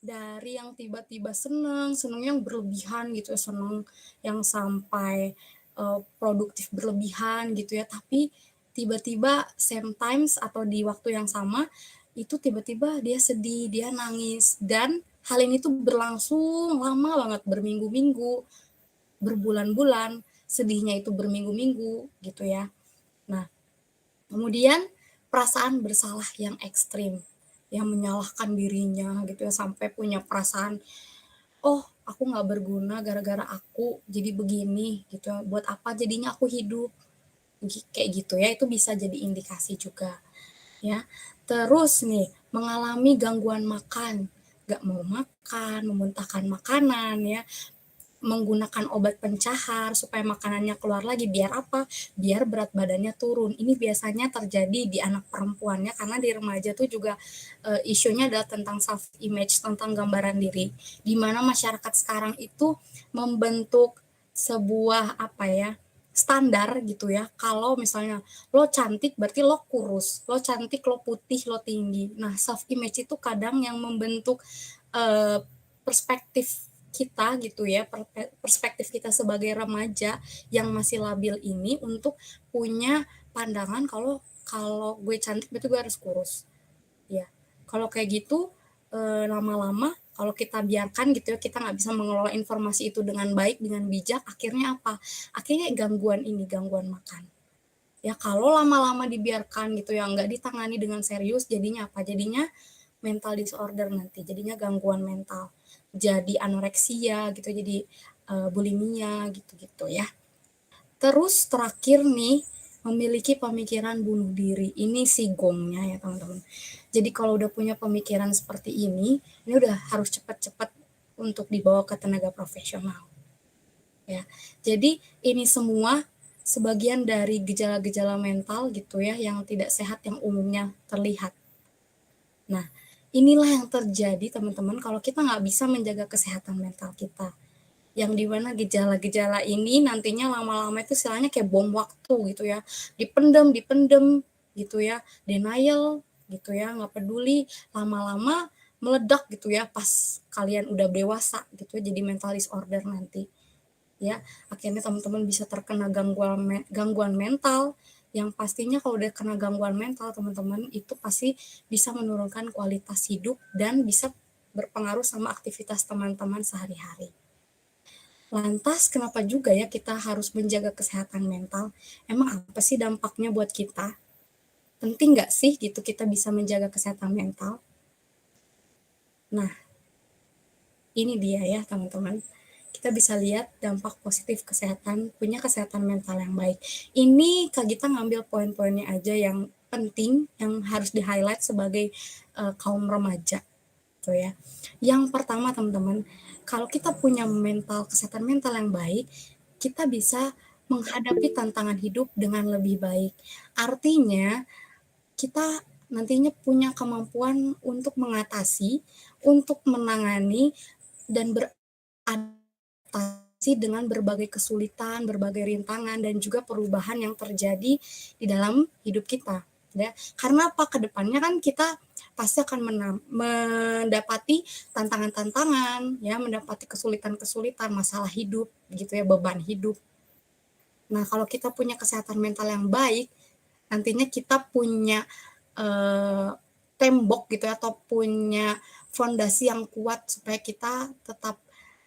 Dari yang tiba-tiba seneng yang berlebihan gitu ya, seneng yang sampai, produktif berlebihan gitu ya, tapi tiba-tiba same times atau di waktu yang sama, itu tiba-tiba dia sedih, dia nangis, dan hal ini tuh berlangsung lama banget, berminggu-minggu, berbulan-bulan, sedihnya itu berminggu-minggu gitu ya. Nah, kemudian perasaan bersalah yang ekstrim, yang menyalahkan dirinya gitu ya, sampai punya perasaan, "Oh, aku nggak berguna gara-gara aku jadi begini," gitu ya, "buat apa jadinya aku hidup?" Kayak gitu ya, itu bisa jadi indikasi juga, ya. Terus nih, mengalami gangguan makan, nggak mau makan, memuntahkan makanan ya, menggunakan obat pencahar supaya makanannya keluar lagi, biar apa? Biar berat badannya turun. Ini biasanya terjadi di anak perempuannya karena di remaja tuh juga, isunya adalah tentang self image, tentang gambaran diri. Di mana masyarakat sekarang itu membentuk sebuah, apa ya, standar gitu ya, kalau misalnya lo cantik berarti lo kurus, lo cantik, lo putih, lo tinggi. Nah, self image itu kadang yang membentuk, eee, perspektif kita gitu ya, perspektif kita sebagai remaja yang masih labil ini untuk punya pandangan kalau kalau gue cantik berarti gue harus kurus, ya. Kalau kayak gitu, lama-lama kalau kita biarkan gitu ya, kita nggak bisa mengelola informasi itu dengan baik, dengan bijak, akhirnya apa? Akhirnya gangguan ini, gangguan makan. Ya kalau lama-lama dibiarkan gitu ya, nggak ditangani dengan serius, jadinya apa? Jadinya mental disorder nanti, jadinya gangguan mental. Jadi anoreksia gitu, jadi, bulimia gitu-gitu ya. Terus terakhir nih, memiliki pemikiran bunuh diri. Ini sih gongnya ya teman-teman. Jadi kalau udah punya pemikiran seperti ini udah harus cepat-cepat untuk dibawa ke tenaga profesional, ya. Jadi ini semua sebagian dari gejala-gejala mental gitu ya, yang tidak sehat yang umumnya terlihat. Nah, inilah yang terjadi teman-teman kalau kita nggak bisa menjaga kesehatan mental kita. Yang di mana gejala-gejala ini nantinya lama-lama itu istilahnya kayak bom waktu gitu ya. Dipendem dipendem gitu ya, denial gitu ya, nggak peduli, lama-lama meledak gitu ya pas kalian udah dewasa gitu ya, jadi mental disorder nanti. Ya, akhirnya teman-teman bisa terkena gangguan mental, yang pastinya kalau udah kena gangguan mental teman-teman, itu pasti bisa menurunkan kualitas hidup dan bisa berpengaruh sama aktivitas teman-teman sehari-hari. Lantas kenapa juga ya kita harus menjaga kesehatan mental? Emang apa sih dampaknya buat kita? Penting nggak sih gitu kita bisa menjaga kesehatan mental? Nah, ini dia ya teman-teman. Kita bisa lihat dampak positif kesehatan, punya kesehatan mental yang baik. Ini Kak Gita ngambil poin-poinnya aja yang penting, yang harus di-highlight sebagai, kaum remaja, gitu ya. Yang pertama teman-teman, kalau kita punya kesehatan mental yang baik, kita bisa menghadapi tantangan hidup dengan lebih baik. Artinya, kita nantinya punya kemampuan untuk mengatasi, untuk menangani, dan beradaptasi dengan berbagai kesulitan, berbagai rintangan, dan juga perubahan yang terjadi di dalam hidup kita, ya. Karena apa? Kedepannya kan kita pasti akan mendapati tantangan-tantangan, ya, mendapati kesulitan-kesulitan, masalah hidup, gitu ya, beban hidup. Nah, kalau kita punya kesehatan mental yang baik, nantinya kita punya, eee, tembok gitu ya, atau punya fondasi yang kuat supaya kita tetap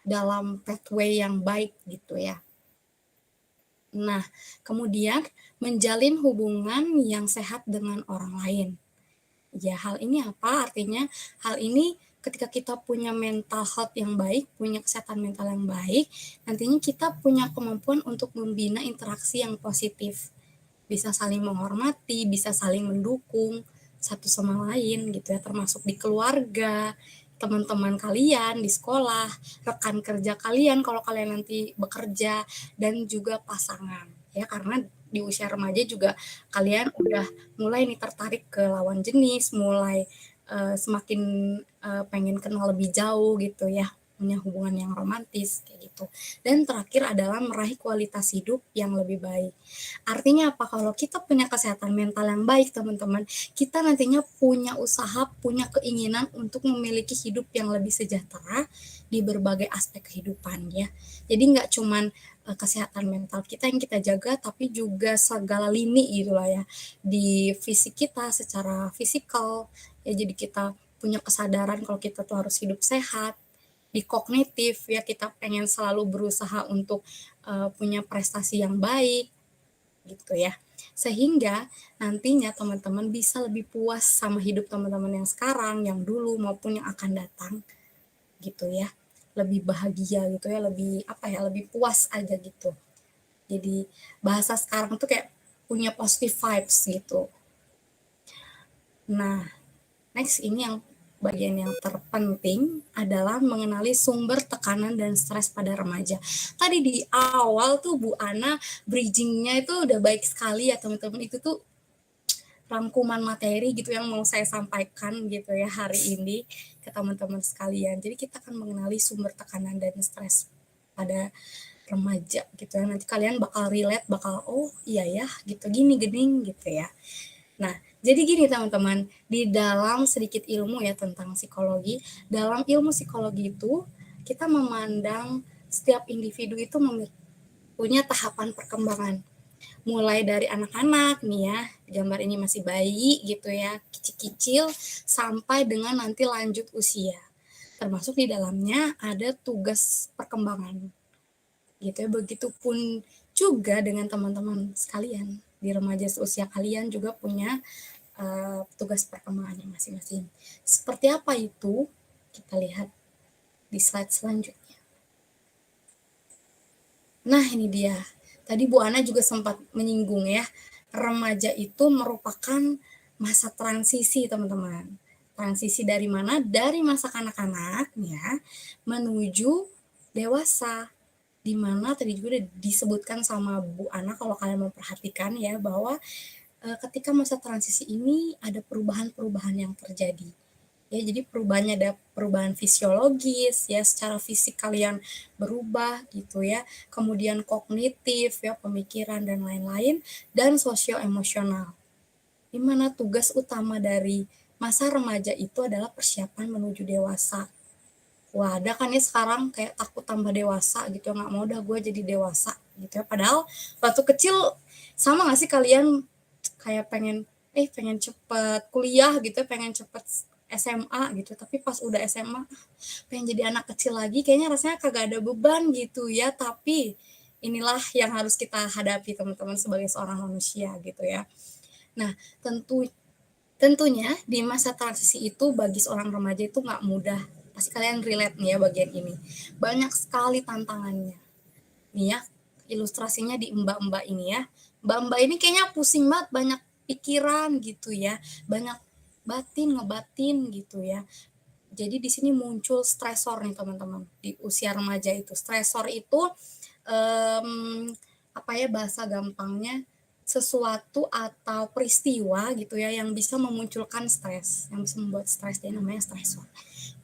dalam pathway yang baik gitu ya. Nah, kemudian menjalin hubungan yang sehat dengan orang lain. Ya, hal ini apa? Artinya hal ini ketika kita punya mental health yang baik, punya kesehatan mental yang baik, nantinya kita punya kemampuan untuk membina interaksi yang positif. Bisa saling menghormati, bisa saling mendukung satu sama lain gitu ya, termasuk di keluarga, teman-teman kalian di sekolah, rekan kerja kalian kalau kalian nanti bekerja, dan juga pasangan. Ya, karena di usia remaja juga kalian udah mulai nih tertarik ke lawan jenis, mulai semakin pengen kenal lebih jauh gitu ya. punya hubungan yang romantis kayak gitu. Dan terakhir adalah meraih kualitas hidup yang lebih baik. Artinya apa? Kalau kita punya kesehatan mental yang baik, teman-teman, kita nantinya punya usaha, punya keinginan untuk memiliki hidup yang lebih sejahtera di berbagai aspek kehidupan ya. Jadi nggak cuman kesehatan mental kita yang kita jaga, tapi juga segala lini gitulah ya di fisik kita secara fisikal ya. Jadi kita punya kesadaran kalau kita tuh harus hidup sehat. Di kognitif ya, kita pengen selalu berusaha untuk punya prestasi yang baik gitu ya. Sehingga nantinya teman-teman bisa lebih puas sama hidup teman-teman yang sekarang, yang dulu maupun yang akan datang gitu ya. Lebih bahagia gitu ya, lebih apa ya, lebih puas aja gitu. Jadi bahasa sekarang tuh kayak punya positive vibes gitu. Nah, next ini yang bagian yang terpenting adalah mengenali sumber tekanan dan stres pada remaja. Tadi di awal tuh Bu Ana bridging-nya itu udah baik sekali ya teman-teman. Itu tuh rangkuman materi gitu yang mau saya sampaikan gitu ya hari ini ke teman-teman sekalian. Jadi kita akan mengenali sumber tekanan dan stres pada remaja gitu ya. Nanti kalian bakal relate, bakal oh iya ya gitu, gini gening gitu ya. Nah, jadi gini teman-teman, di dalam sedikit ilmu ya tentang psikologi, dalam ilmu psikologi itu kita memandang setiap individu itu punya tahapan perkembangan. Mulai dari anak-anak nih ya, gambar ini masih bayi gitu ya, kecil-kecil, sampai dengan nanti lanjut usia. Termasuk di dalamnya ada tugas perkembangan gitu ya. Begitupun juga dengan teman-teman sekalian di remaja seusia kalian juga punya tugas perkembangannya masing-masing. Seperti apa itu? Kita lihat di slide selanjutnya. Nah, ini dia. Tadi Bu Ana juga sempat menyinggung ya, remaja itu merupakan masa transisi, teman-teman. Transisi dari mana? Dari masa kanak-kanak ya, menuju dewasa. Di mana tadi juga udah disebutkan sama Bu Ana kalau kalian memperhatikan ya, bahwa ketika masa transisi ini ada perubahan-perubahan yang terjadi. Ya, jadi perubahannya ada perubahan fisiologis ya, secara fisik kalian berubah gitu ya. Kemudian kognitif ya, pemikiran dan lain-lain, dan sosio-emosional. Di mana tugas utama dari masa remaja itu adalah persiapan menuju dewasa. Wah, ada kan ya sekarang kayak takut tambah dewasa gitu, nggak mau dah gue jadi dewasa gitu ya. Padahal waktu kecil sama nggak sih kalian kayak pengen cepet kuliah gitu, pengen cepet SMA gitu, tapi pas udah SMA pengen jadi anak kecil lagi, kayaknya rasanya kagak ada beban gitu ya. Tapi inilah yang harus kita hadapi teman-teman sebagai seorang manusia gitu ya. Nah, tentunya di masa transisi itu bagi seorang remaja itu nggak mudah. Pasti kalian relate nih ya bagian ini. Banyak sekali tantangannya. Nih ya, ilustrasinya di mbak-mbak ini ya. Mbak-mbak ini kayaknya pusing banget, banyak pikiran gitu ya, banyak ngebatin gitu ya. Jadi di sini muncul stresor nih teman-teman di usia remaja itu. Stresor itu apa ya bahasa gampangnya, sesuatu atau peristiwa gitu ya yang bisa memunculkan stres, yang bisa membuat stres, dia namanya stresor.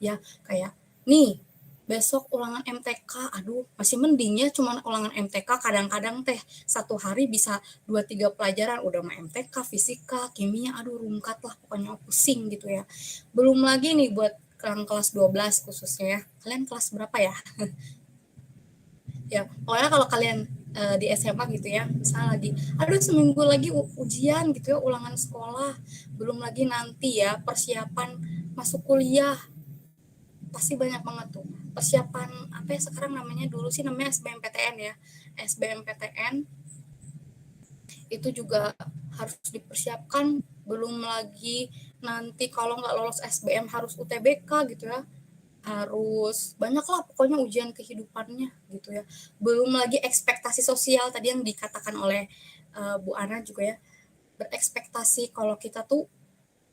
Ya, kayak nih besok ulangan MTK, aduh masih mending ya cuman ulangan MTK, kadang-kadang teh satu hari bisa 2-3 pelajaran udah mah MTK, fisika, kimia, aduh rungkat lah pokoknya pusing gitu ya. Belum lagi nih buat yang kelas 12 khususnya ya. Kalian kelas berapa ya? Ya, pokoknya kalau kalian di SMA gitu ya, misalnya lagi, aduh seminggu lagi ujian gitu ya, ulangan sekolah, belum lagi nanti ya persiapan masuk kuliah, pasti banyak banget tuh persiapan apa ya sekarang namanya, dulu sih namanya SBMPTN ya. SBMPTN itu juga harus dipersiapkan, belum lagi nanti kalau nggak lolos SBM harus UTBK gitu ya, harus banyak lah pokoknya ujian kehidupannya gitu ya. Belum lagi ekspektasi sosial tadi yang dikatakan oleh Bu Ana juga ya, berekspektasi kalau kita tuh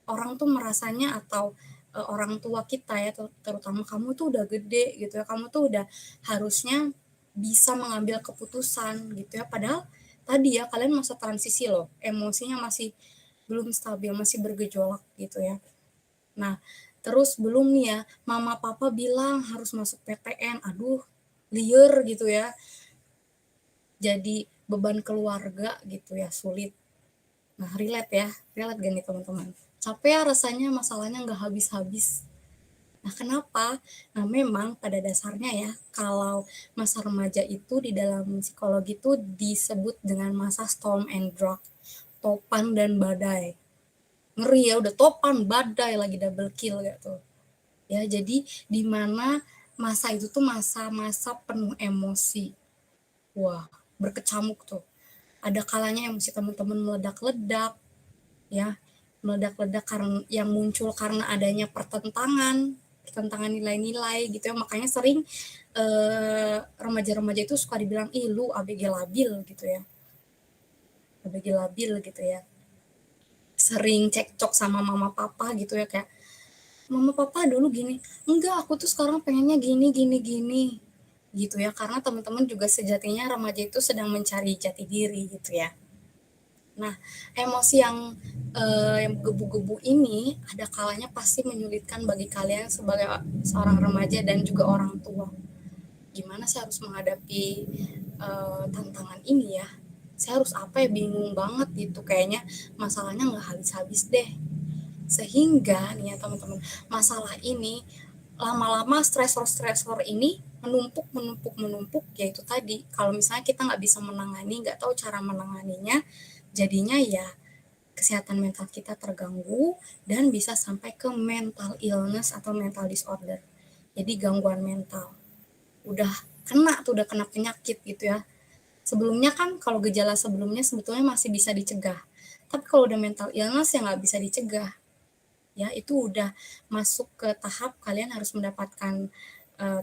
orang tuh merasanya atau orang tua kita ya, terutama kamu tuh udah gede gitu ya, kamu tuh udah harusnya bisa mengambil keputusan gitu ya. Padahal tadi ya kalian masa transisi loh, emosinya masih belum stabil, masih bergejolak gitu ya. Nah, Terus belum nih ya, mama papa bilang harus masuk PTN, aduh liar gitu ya, jadi beban keluarga gitu ya, sulit. Nah relate gak nih teman-teman? Capek ya rasanya, masalahnya nggak habis-habis. Nah kenapa? Nah memang pada dasarnya ya, kalau masa remaja itu di dalam psikologi itu disebut dengan masa storm and drop, topan dan badai. Ngeri ya, udah topan, badai lagi, double kill gitu. Ya, jadi di mana masa itu tuh masa-masa penuh emosi. Wah, berkecamuk tuh. Ada kalanya emosi teman-teman meledak-ledak, ya, meledak-ledak karena yang muncul karena adanya pertentangan nilai-nilai gitu ya. Makanya sering remaja-remaja itu suka dibilang, ih lu ABG labil gitu ya, ABG labil gitu ya. Sering cekcok sama mama papa gitu ya, kayak mama papa dulu gini, enggak aku tuh sekarang pengennya gini gini gini gitu ya, karena teman-teman juga sejatinya remaja itu sedang mencari jati diri gitu ya. Nah, emosi yang gebu-gebu ini ada kalanya pasti menyulitkan bagi kalian sebagai seorang remaja dan juga orang tua. Gimana saya harus menghadapi tantangan ini ya? Saya harus apa ya? Bingung banget gitu. Kayaknya masalahnya nggak habis-habis deh. Sehingga nih ya teman-teman, masalah ini lama-lama stresor-stresor ini menumpuk, yaitu tadi kalau misalnya kita nggak bisa menangani, nggak tahu cara menanganinya, jadinya ya kesehatan mental kita terganggu dan bisa sampai ke mental illness atau mental disorder. Jadi gangguan mental. Udah udah kena penyakit gitu ya. Sebelumnya kan kalau gejala sebelumnya sebetulnya masih bisa dicegah. Tapi kalau udah mental illness ya nggak bisa dicegah. Ya, itu udah masuk ke tahap kalian harus mendapatkan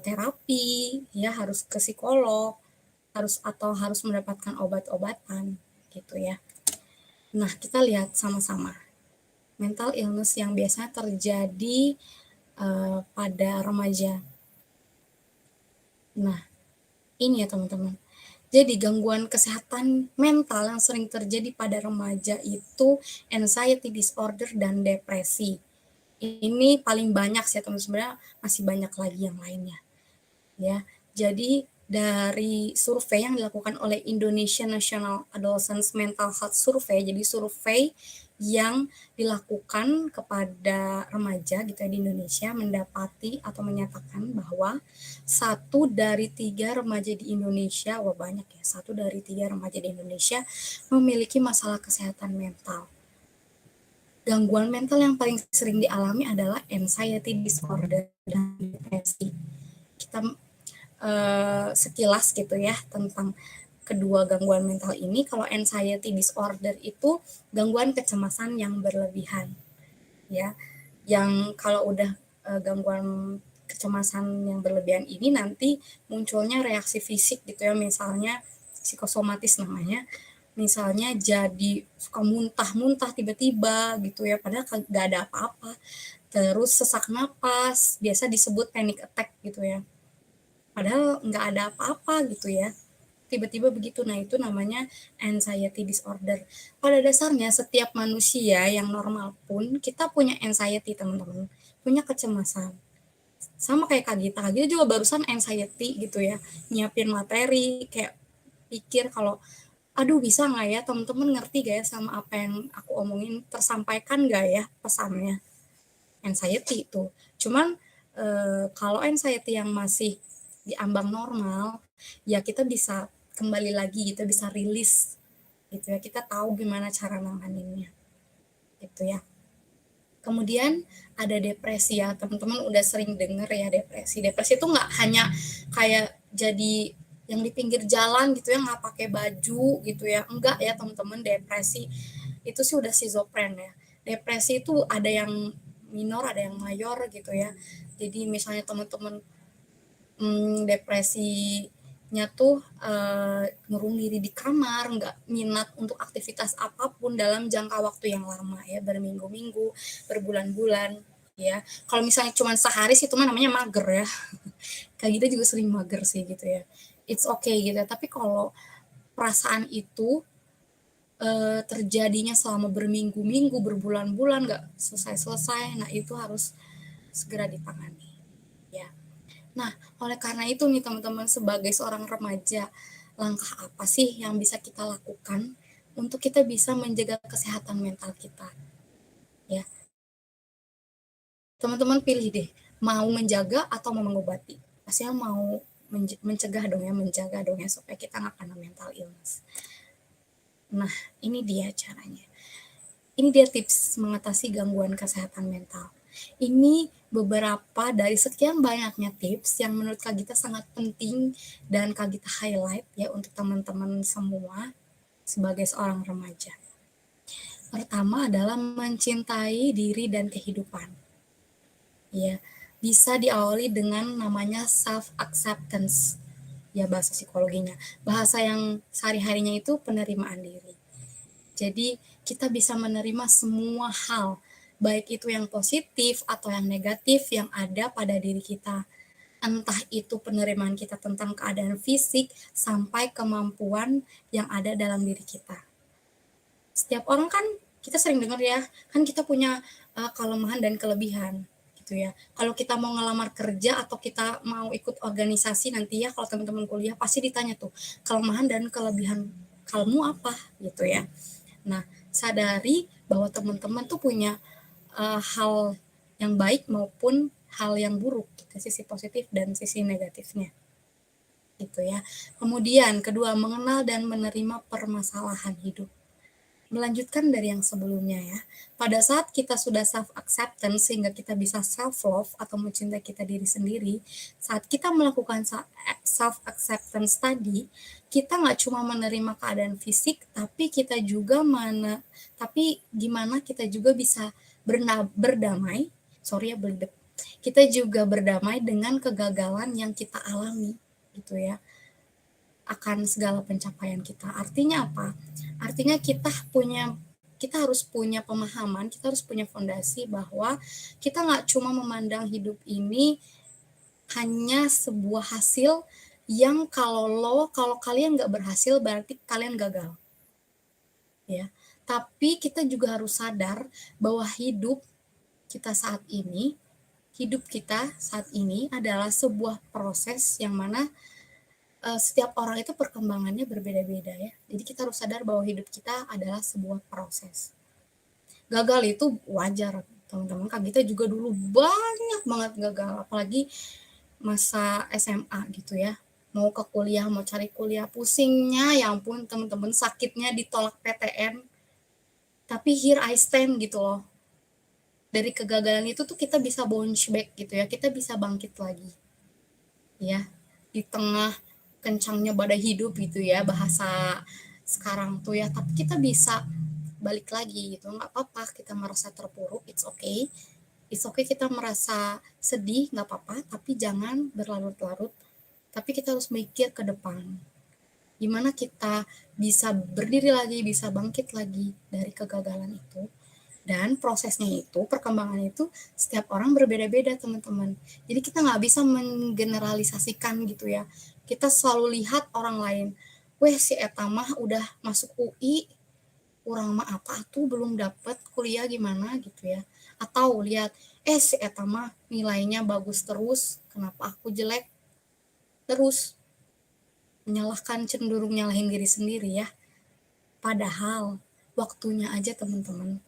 terapi, ya harus ke psikolog, harus mendapatkan obat-obatan gitu ya. Nah, kita lihat sama-sama mental illness yang biasanya terjadi pada remaja. Nah, ini ya teman-teman. Jadi gangguan kesehatan mental yang sering terjadi pada remaja itu anxiety disorder dan depresi. Ini paling banyak sih teman, sebenarnya masih banyak lagi yang lainnya. Ya, jadi dari survei yang dilakukan oleh Indonesia National Adolescents Mental Health Survey, jadi survei yang dilakukan kepada remaja gitu ya di Indonesia, mendapati atau menyatakan bahwa 1 dari 3 remaja di Indonesia, wah banyak ya, 1 dari 3 remaja di Indonesia memiliki masalah kesehatan mental. Gangguan mental yang paling sering dialami adalah anxiety disorder dan depresi. Kita sekilas gitu ya tentang kedua gangguan mental ini. Kalau anxiety disorder itu gangguan kecemasan yang berlebihan, ya. Yang kalau udah gangguan kecemasan yang berlebihan ini nanti munculnya reaksi fisik gitu ya, misalnya psikosomatis namanya. Misalnya jadi suka muntah-muntah tiba-tiba gitu ya, padahal gak ada apa-apa. Terus sesak napas, biasa disebut panic attack gitu ya. Padahal nggak ada apa-apa gitu ya. Tiba-tiba begitu, nah itu namanya anxiety disorder. Pada dasarnya setiap manusia yang normal pun kita punya anxiety teman-teman, punya kecemasan. Sama kayak Kak Gita juga barusan anxiety gitu ya, nyiapin materi, kayak pikir kalau aduh bisa nggak ya teman-teman, ngerti gak ya sama apa yang aku omongin, tersampaikan nggak ya pesannya. Anxiety itu. Cuman kalau anxiety yang masih di ambang normal, ya kita bisa kembali lagi, kita bisa rilis gitu ya. Kita tahu gimana cara nanganinnya. Gitu ya. Kemudian ada depresi ya, teman-teman udah sering denger ya depresi. Depresi itu nggak hanya kayak jadi yang di pinggir jalan gitu ya, nggak pakai baju gitu ya. Enggak ya teman-teman, depresi itu sih udah schizophren ya. Depresi itu ada yang minor, ada yang mayor gitu ya. Jadi misalnya teman-teman depresinya tuh ngurung diri di kamar, nggak minat untuk aktivitas apapun dalam jangka waktu yang lama ya, berminggu-minggu, berbulan-bulan ya. Kalau misalnya cuma sehari sih itu mah namanya mager ya. Kayak kita juga sering mager sih gitu ya. It's okay gitu ya. Tapi kalau perasaan itu terjadinya selama berminggu-minggu, berbulan-bulan nggak selesai-selesai, nah itu harus segera ditangani, ya. Nah, oleh karena itu nih teman-teman, sebagai seorang remaja, langkah apa sih yang bisa kita lakukan untuk kita bisa menjaga kesehatan mental kita, ya. Teman-teman pilih deh, mau menjaga atau mau mengobati? Pastinya mau mencegah dong ya, menjaga dong ya, supaya kita nggak kena mental illness. Nah, ini dia caranya. Ini dia tips mengatasi gangguan kesehatan mental. Ini beberapa dari sekian banyaknya tips yang menurut Kak Gita sangat penting dan Kak Gita highlight ya untuk teman-teman semua sebagai seorang remaja. Pertama adalah mencintai diri dan kehidupan. Ya, bisa diawali dengan namanya self acceptance. Ya, bahasa psikologinya. Bahasa yang sehari-harinya itu penerimaan diri. Jadi kita bisa menerima semua hal, baik itu yang positif atau yang negatif yang ada pada diri kita. Entah itu penerimaan kita tentang keadaan fisik sampai kemampuan yang ada dalam diri kita. Setiap orang kan kita sering dengar ya, kan kita punya kelemahan dan kelebihan gitu ya. Kalau kita mau ngelamar kerja atau kita mau ikut organisasi nanti ya, kalau teman-teman kuliah pasti ditanya tuh, kelemahan dan kelebihan kamu apa gitu ya. Nah, sadari bahwa teman-teman tuh punya hal yang baik maupun hal yang buruk, gitu, sisi positif dan sisi negatifnya. Gitu ya. Kemudian kedua, mengenal dan menerima permasalahan hidup. Melanjutkan dari yang sebelumnya ya. Pada saat kita sudah self acceptance sehingga kita bisa self love atau mencintai kita diri sendiri, saat kita melakukan self acceptance tadi, kita nggak cuma menerima keadaan fisik, tapi kita juga tapi gimana kita juga bisa berdamai, sorry ya belibet. Kita juga berdamai dengan kegagalan yang kita alami gitu ya, akan segala pencapaian kita. Artinya apa? Artinya kita harus punya pemahaman, kita harus punya fondasi bahwa kita nggak cuma memandang hidup ini hanya sebuah hasil yang kalau kalian nggak berhasil berarti kalian gagal, ya. Tapi kita juga harus sadar bahwa hidup kita saat ini adalah sebuah proses yang mana setiap orang itu perkembangannya berbeda-beda ya. Jadi kita harus sadar bahwa hidup kita adalah sebuah proses. Gagal itu wajar, teman-teman. Kak Gita juga dulu banyak banget gagal, apalagi masa SMA gitu ya. Mau ke kuliah, mau cari kuliah, pusingnya ya ampun teman-teman, sakitnya ditolak PTN. Tapi here I stand gitu loh. Dari kegagalan itu tuh kita bisa bounce back gitu ya, kita bisa bangkit lagi. Ya, di tengah kencangnya badai hidup gitu ya bahasa sekarang tuh ya, tapi kita bisa balik lagi gitu, nggak apa-apa kita merasa terpuruk, it's okay kita merasa sedih, nggak apa-apa, tapi jangan berlarut-larut, tapi kita harus mikir ke depan gimana kita bisa berdiri lagi, bisa bangkit lagi dari kegagalan itu. Dan prosesnya itu, perkembangan itu setiap orang berbeda-beda teman-teman. Jadi kita nggak bisa menggeneralisasikan gitu ya. Kita selalu lihat orang lain. Weh si Eta mah udah masuk UI, kurang mah apa tuh belum dapet kuliah gimana gitu ya. Atau lihat, si Eta mah nilainya bagus terus, kenapa aku jelek terus. Menyalahkan, cenderung nyalahin diri sendiri ya. Padahal waktunya aja teman-teman.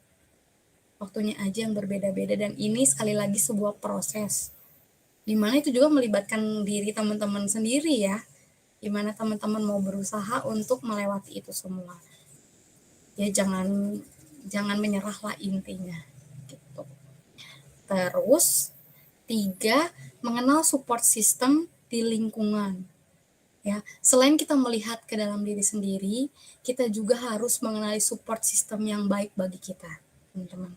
Waktunya aja yang berbeda-beda, dan ini sekali lagi sebuah proses dimana itu juga melibatkan diri teman-teman sendiri ya, dimana teman-teman mau berusaha untuk melewati itu semua ya. Jangan menyerah lah intinya gitu. Terus 3, mengenal support system di lingkungan ya. Selain kita melihat ke dalam diri sendiri, kita juga harus mengenali support system yang baik bagi kita teman-teman.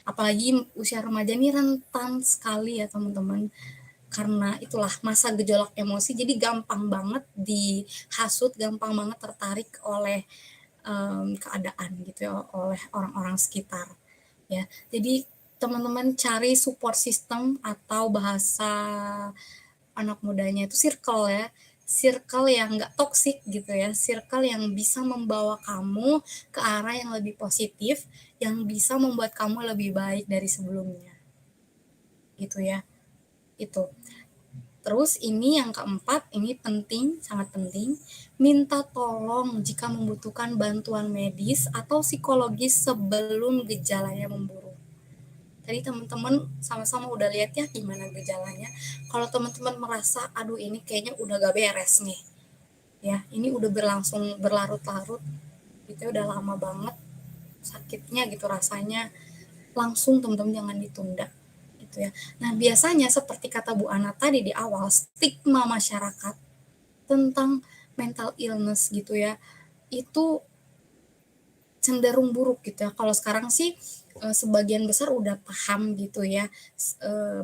Apalagi usia remaja ini rentan sekali ya teman-teman, karena itulah masa gejolak emosi, jadi gampang banget dihasut, gampang banget tertarik oleh keadaan gitu ya, oleh orang-orang sekitar ya. Jadi teman-teman cari support system atau bahasa anak mudanya itu circle ya, circle yang nggak toksik gitu ya, circle yang bisa membawa kamu ke arah yang lebih positif, yang bisa membuat kamu lebih baik dari sebelumnya. gitu ya. Itu. Terus ini yang keempat, ini penting, sangat penting, minta tolong jika membutuhkan bantuan medis atau psikologis sebelum gejalanya memburuk. Tadi teman-teman sama-sama udah lihat ya gimana gejalanya. Kalau teman-teman merasa, aduh ini kayaknya udah gak beres nih, ya ini udah berlangsung berlarut-larut, itu udah lama banget sakitnya gitu rasanya, langsung teman-teman jangan ditunda. Gitu ya. Nah, biasanya seperti kata Bu Ana tadi di awal, stigma masyarakat tentang mental illness gitu ya, itu cenderung buruk gitu ya. Kalau sekarang sih sebagian besar udah paham gitu ya.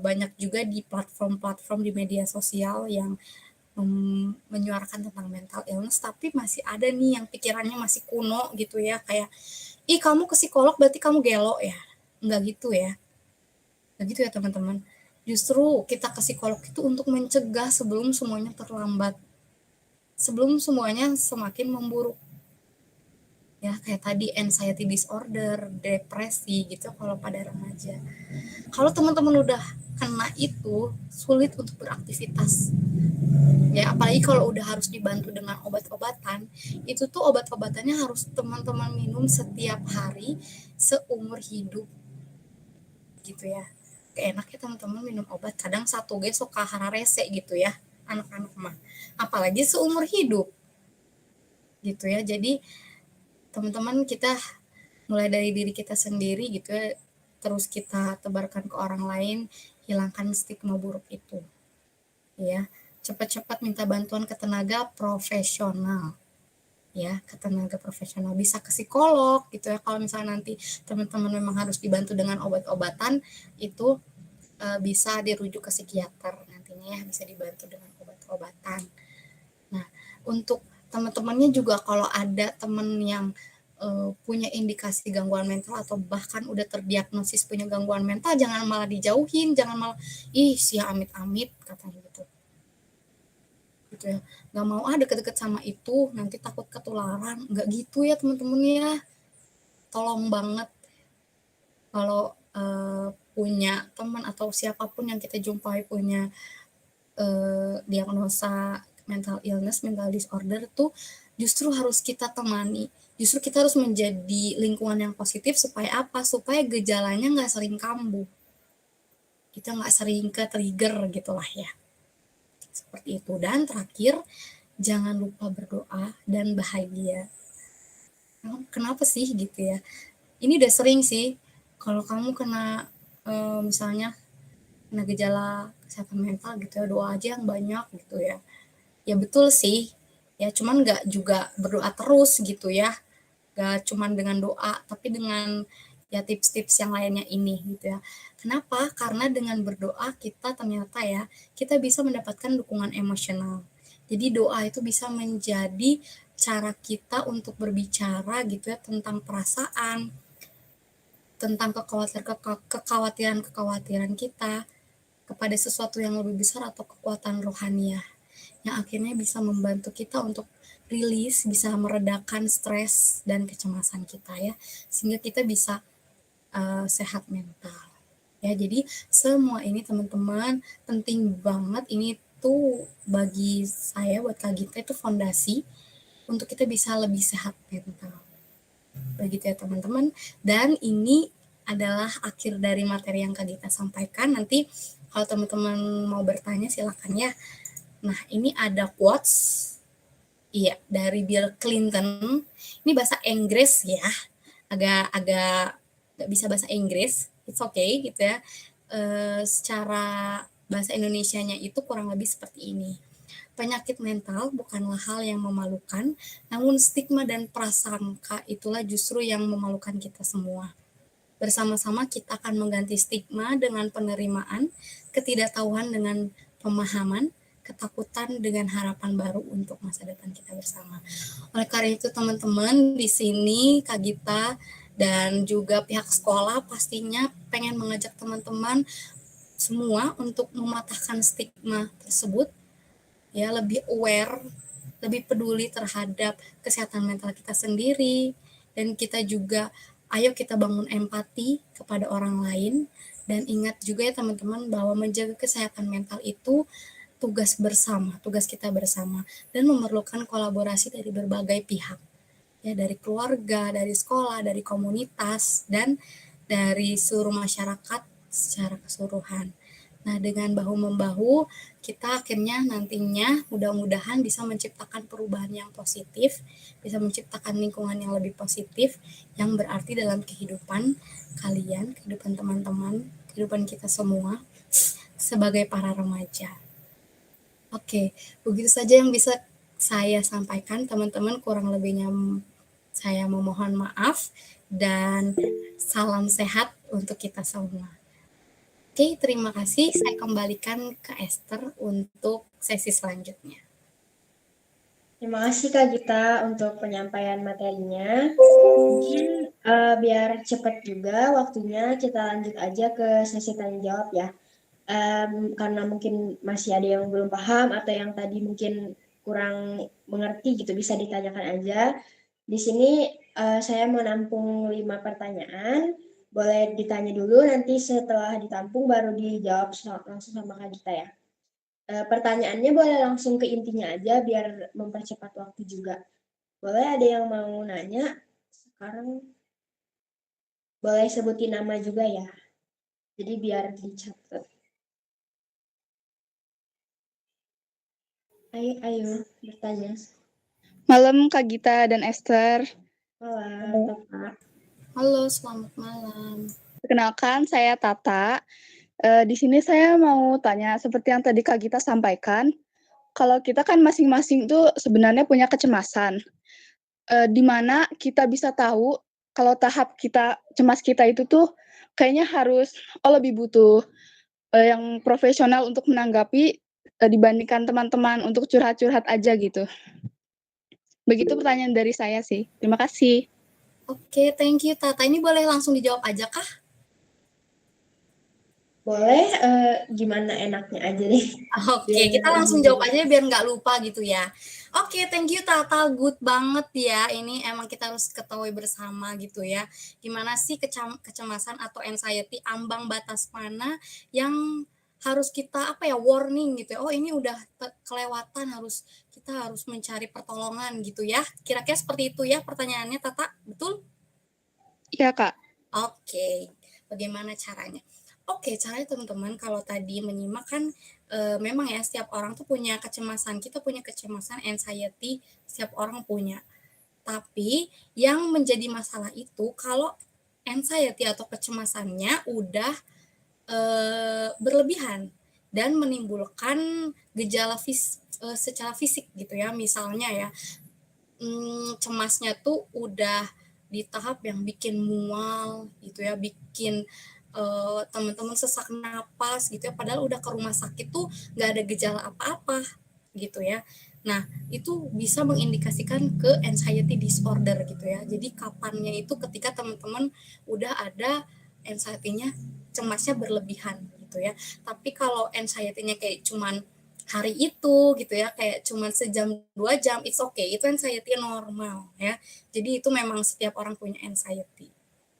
Banyak juga di platform-platform di media sosial yang menyuarakan tentang mental illness, tapi masih ada nih yang pikirannya masih kuno gitu ya, kayak, ih kamu ke psikolog berarti kamu gelo ya. Enggak gitu ya. Begitu ya teman-teman. Justru kita ke psikolog itu untuk mencegah sebelum semuanya terlambat. Sebelum semuanya semakin memburuk. Ya, kayak tadi anxiety disorder, depresi gitu kalau pada remaja. Kalau teman-teman udah kena itu, sulit untuk beraktivitas. Ya, apalagi kalau udah harus dibantu dengan obat-obatan, itu tuh obat-obatannya harus teman-teman minum setiap hari seumur hidup. Gitu ya. Enaknya teman-teman minum obat kadang satu ge sok kahararese gitu ya anak-anak mah, apalagi seumur hidup gitu ya. Jadi teman-teman kita mulai dari diri kita sendiri gitu ya, terus kita tebarkan ke orang lain, hilangkan stigma buruk itu ya. Cepat-cepat minta bantuan ke tenaga profesional ya, ke tenaga profesional, bisa ke psikolog gitu ya. Kalau misalnya nanti teman-teman memang harus dibantu dengan obat-obatan, itu bisa dirujuk ke psikiater nantinya ya, bisa dibantu dengan obat-obatan. Nah, untuk teman-temannya juga kalau ada teman yang punya indikasi gangguan mental atau bahkan udah terdiagnosis punya gangguan mental, jangan malah dijauhin, jangan malah, ih si amit-amit katanya gitu. Gitu ya. Gak mau deket-deket sama itu, nanti takut ketularan. Gak gitu ya teman-teman ya. Tolong banget kalau punya teman atau siapapun yang kita jumpai punya diagnosa mental illness, mental disorder tuh justru harus kita temani. Justru kita harus menjadi lingkungan yang positif supaya apa? Supaya gejalanya nggak sering kambuh. Kita nggak sering ke trigger gitulah ya. Seperti itu. Dan terakhir, jangan lupa berdoa dan bahagia. Kenapa sih gitu ya? Ini udah sering sih. Kalau kamu kena misalnya kena gejala kesehatan mental gitu ya, doa aja yang banyak gitu ya. Ya betul sih, ya cuman nggak juga berdoa terus gitu ya, nggak cuman dengan doa, tapi dengan ya tips-tips yang lainnya ini gitu ya. Kenapa? Karena dengan berdoa kita ternyata ya, kita bisa mendapatkan dukungan emosional. Jadi doa itu bisa menjadi cara kita untuk berbicara gitu ya tentang perasaan, tentang kekhawatiran-kekhawatiran kita kepada sesuatu yang lebih besar atau kekuatan rohaniah yang akhirnya bisa membantu kita untuk rilis, bisa meredakan stres dan kecemasan kita ya, sehingga kita bisa sehat mental. Ya, jadi semua ini teman-teman penting banget. Ini tuh bagi saya buat Kak Gita itu fondasi untuk kita bisa lebih sehat mental. Begitu ya teman-teman. Dan ini adalah akhir dari materi yang Kak Gita sampaikan. Nanti kalau teman-teman mau bertanya silakan ya. Nah, ini ada quotes, iya, dari Bill Clinton. Ini bahasa Inggris ya, agak nggak bisa bahasa Inggris, it's okay gitu ya. Secara bahasa Indonesianya itu kurang lebih seperti ini. Penyakit mental bukanlah hal yang memalukan, namun stigma dan prasangka itulah justru yang memalukan kita semua. Bersama-sama kita akan mengganti stigma dengan penerimaan, ketidaktahuan dengan pemahaman, ketakutan dengan harapan baru untuk masa depan kita bersama. Oleh karena itu teman-teman, di sini Kak Gita dan juga pihak sekolah pastinya pengen mengajak teman-teman semua untuk mematahkan stigma tersebut, ya lebih aware, lebih peduli terhadap kesehatan mental kita sendiri, dan kita juga ayo kita bangun empati kepada orang lain Dan ingat juga ya teman-teman bahwa menjaga kesehatan mental itu tugas bersama, tugas kita bersama dan memerlukan kolaborasi dari berbagai pihak. Ya, dari keluarga, dari sekolah, dari komunitas dan dari seluruh masyarakat secara keseluruhan. Nah, dengan bahu-membahu, kita akhirnya nantinya mudah-mudahan bisa menciptakan perubahan yang positif, bisa menciptakan lingkungan yang lebih positif, yang berarti dalam kehidupan kalian, kehidupan teman-teman, kehidupan kita semua sebagai para remaja. Oke, begitu saja yang bisa saya sampaikan, teman-teman. Kurang lebihnya saya memohon maaf dan salam sehat untuk kita semua. Oke, terima kasih. Saya kembalikan ke Esther untuk sesi selanjutnya. Terima kasih Kak Gita untuk penyampaian materinya. Mungkin biar cepat juga waktunya, kita lanjut aja ke sesi tanya jawab ya. Karena mungkin masih ada yang belum paham atau yang tadi mungkin kurang mengerti gitu, bisa ditanyakan aja. Di sini saya mau nampung 5 pertanyaan. Boleh ditanya dulu, nanti setelah ditampung baru dijawab langsung sama Kak Gita ya. Pertanyaannya boleh langsung ke intinya aja biar mempercepat waktu juga. Boleh ada yang mau nanya? Sekarang boleh sebutin nama juga ya. Jadi biar dicatat. Ayo bertanya. Malam Kak Gita dan Esther. Malam, Kak. Halo, selamat malam. Perkenalkan, saya Tata. Di sini saya mau tanya, seperti yang tadi Kak Gita sampaikan, kalau kita kan masing-masing tuh sebenarnya punya kecemasan. Di mana kita bisa tahu kalau tahap kita cemas kita itu tuh kayaknya harus lebih butuh yang profesional untuk menanggapi dibandingkan teman-teman untuk curhat-curhat aja gitu. Begitu pertanyaan dari saya sih. Terima kasih. Oke, thank you Tata. Ini boleh langsung dijawab aja kah? Boleh, gimana enaknya aja deh. Oke, kita langsung jawab aja biar nggak lupa gitu ya. Oke, thank you Tata, good banget ya. Ini emang kita harus ketahui bersama gitu ya. Gimana sih kecemasan atau anxiety, ambang batas mana yang harus kita apa ya warning gitu ya. Oh, ini udah kelewatan, kita harus mencari pertolongan gitu ya. Kira-kira seperti itu ya pertanyaannya Tata, betul? Iya, Kak. Oke, bagaimana caranya? Oke, caranya teman-teman kalau tadi menyimak kan memang ya setiap orang tuh punya kecemasan. Kita punya kecemasan, anxiety, setiap orang punya. Tapi yang menjadi masalah itu kalau anxiety atau kecemasannya udah berlebihan dan menimbulkan gejala secara fisik gitu ya. Misalnya ya, cemasnya tuh udah di tahap yang bikin mual gitu ya, bikin teman-teman sesak napas gitu ya, padahal udah ke rumah sakit tuh nggak ada gejala apa-apa gitu ya. Nah, itu bisa mengindikasikan ke anxiety disorder gitu ya. Jadi kapannya itu ketika teman-teman udah ada anxiety-nya, cemasnya berlebihan gitu ya. Tapi kalau anxiety-nya kayak cuman hari itu gitu ya, kayak cuman sejam 2 jam, it's okay, itu anxiety normal ya. Jadi itu memang setiap orang punya anxiety.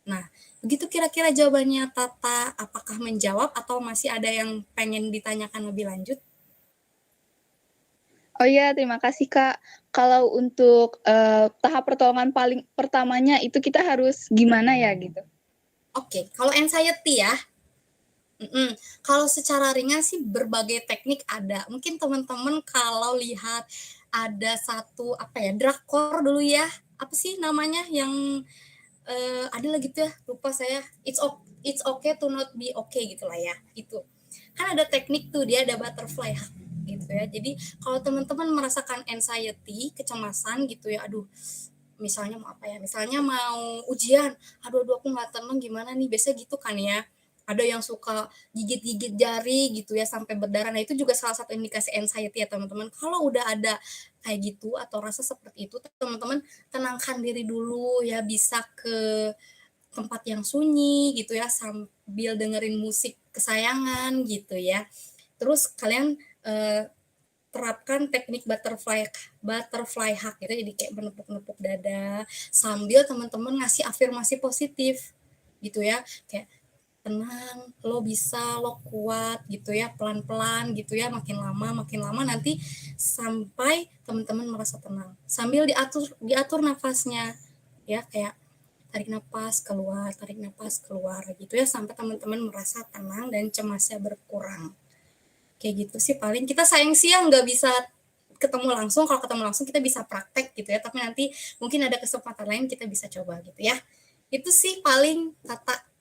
Nah, begitu kira-kira jawabannya Tata, apakah menjawab atau masih ada yang pengen ditanyakan lebih lanjut? Oh iya, terima kasih Kak. Kalau untuk tahap pertolongan paling pertamanya itu kita harus gimana ya gitu? Oke, kalau anxiety ya, kalau secara ringan sih berbagai teknik ada. Mungkin teman-teman kalau lihat ada satu apa ya, drakor dulu ya, apa sih namanya yang ada lagi tuh ya, lupa saya. It's okay to not be okay gitulah ya. Itu kan ada teknik tuh, dia ada butterfly gitu ya. Jadi kalau teman-teman merasakan anxiety, kecemasan gitu ya, aduh misalnya mau apa ya, misalnya mau ujian, aduh aku nggak tenang gimana nih, biasa gitu kan ya. Ada yang suka gigit-gigit jari gitu ya sampai berdarah. Nah itu juga salah satu indikasi anxiety ya teman-teman. Kalau udah ada kayak gitu atau rasa seperti itu, teman-teman tenangkan diri dulu ya, bisa ke tempat yang sunyi gitu ya sambil dengerin musik kesayangan gitu ya. Terus kalian terapkan teknik butterfly hug gitu, jadi kayak menepuk-nepuk dada sambil teman-teman ngasih afirmasi positif gitu ya, kayak tenang, lo bisa, lo kuat gitu ya, pelan-pelan gitu ya, makin lama nanti sampai teman-teman merasa tenang. Sambil diatur nafasnya ya, kayak tarik napas keluar gitu ya, sampai teman-teman merasa tenang dan cemasnya berkurang. Kayak gitu sih paling. Kita sayang sih yang nggak bisa ketemu langsung. Kalau ketemu langsung kita bisa praktek gitu ya, tapi nanti mungkin ada kesempatan lain kita bisa coba gitu ya. Itu sih paling Tata.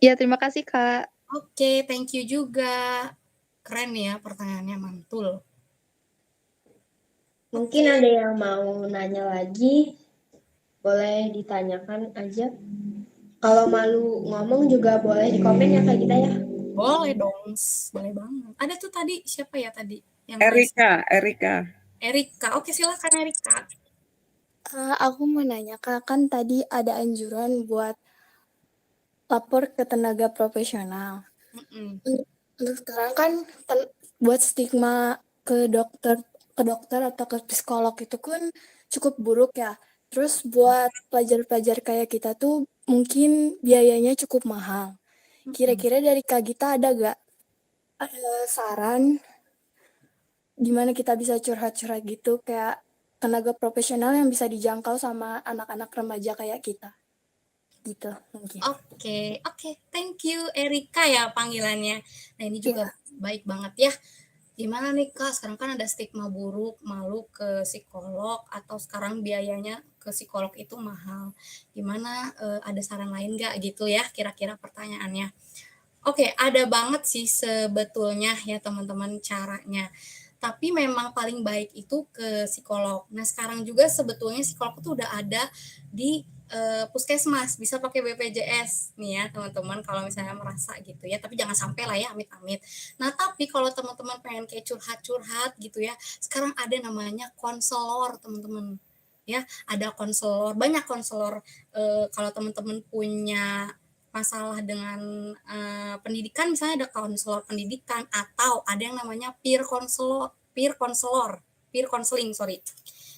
Ya, terima kasih, Kak. Oke, thank you juga. Keren ya pertanyaannya, mantul. Mungkin ada yang mau nanya lagi, boleh ditanyakan aja. Kalau malu ngomong juga boleh di komen ya Kak Gita ya. Boleh dong, boleh banget. Ada tuh tadi, siapa ya tadi? Yang Erika. Erika, oke silakan Erika. Aku mau nanya Kak, kan tadi ada anjuran buat lapor ke tenaga profesional. Untuk sekarang kan buat stigma ke dokter atau ke psikolog itu kan cukup buruk ya. Terus buat pelajar-pelajar kayak kita tuh mungkin biayanya cukup mahal. Kira-kira dari Kak Gita ada gak saran gimana kita bisa curhat-curhat gitu kayak tenaga profesional yang bisa dijangkau sama anak-anak remaja kayak kita? Gitu mungkin. Oke, thank you Erika ya panggilannya. Nah ini juga baik banget ya. Gimana nih Kak, sekarang kan ada stigma buruk, malu ke psikolog, atau sekarang biayanya ke psikolog itu mahal. Gimana, ada saran lain nggak gitu ya kira-kira pertanyaannya. Oke, ada banget sih sebetulnya ya teman-teman caranya. Tapi memang paling baik itu ke psikolog. Nah sekarang juga sebetulnya psikolog itu udah ada di puskesmas, bisa pakai BPJS nih ya teman-teman kalau misalnya merasa gitu ya, tapi jangan sampai lah ya amit-amit. Nah tapi kalau teman-teman pengen kayak curhat-curhat gitu ya, sekarang ada namanya konselor teman-teman ya, ada konselor, banyak konselor. Kalau teman-teman punya masalah dengan pendidikan, misalnya ada konselor pendidikan, atau ada yang namanya peer counseling.